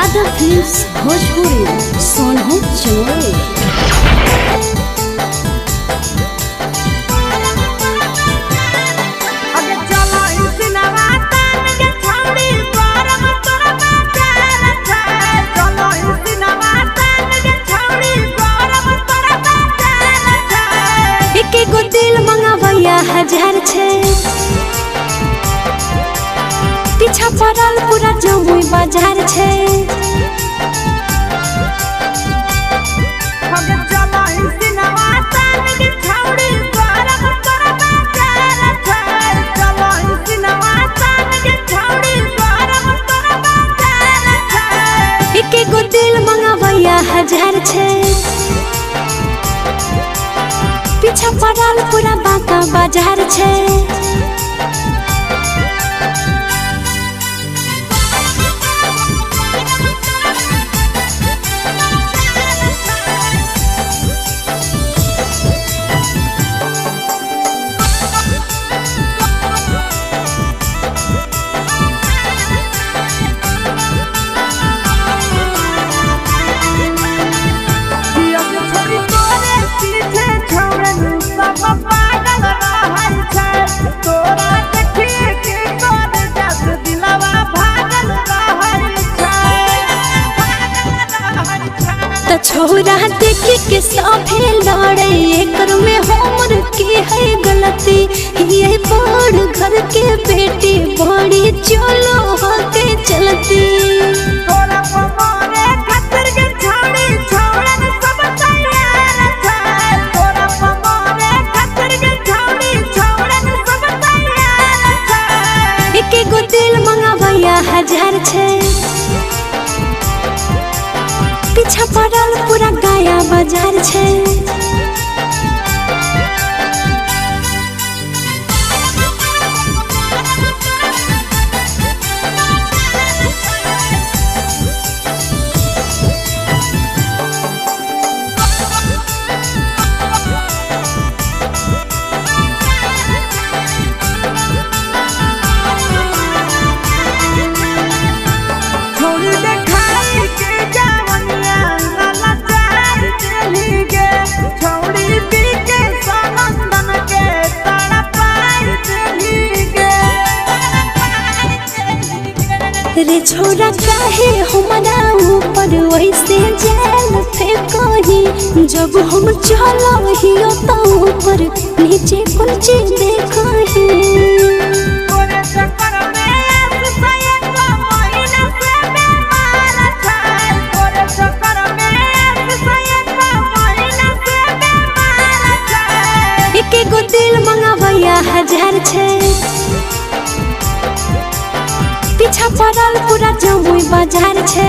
Radha films Bhojpuri Sonu चोरे। हजार छे पीछा पड़ल पूरा जमुई बाजार छे। एक गो दिल मंगावैया हजार छे पीछा पड़ल पूरा बाका बाजार छे। छोरा देखी के साफे लड़े एकर में हमर के है गलती। ये बड़ घर के बेटी बड़ी चलो होके चलती। तोरा पमारे खतर के छाड़ी छोड़न सब तैयार है। तोरा पमारे खतर के छाड़ी छोड़न सब तैयार है। एक गो दिल मंगावैया हजार छे पीछा पड़ल पूरा गाया बाजार छे। रे छोरा काहे हमारा ऊपर वैसे जाल फेंकही। जब हम चलही तो ऊपर नीचे कुछ देखही। तोरे चक्कर में ऐसे को महीना से बीमार छै। तोरे चक्कर में ऐसे को महीना से बीमार छै। एक गो दिल मंगावैया हजार छे पीछा पड़ल पूरा जमुई बाजार छे।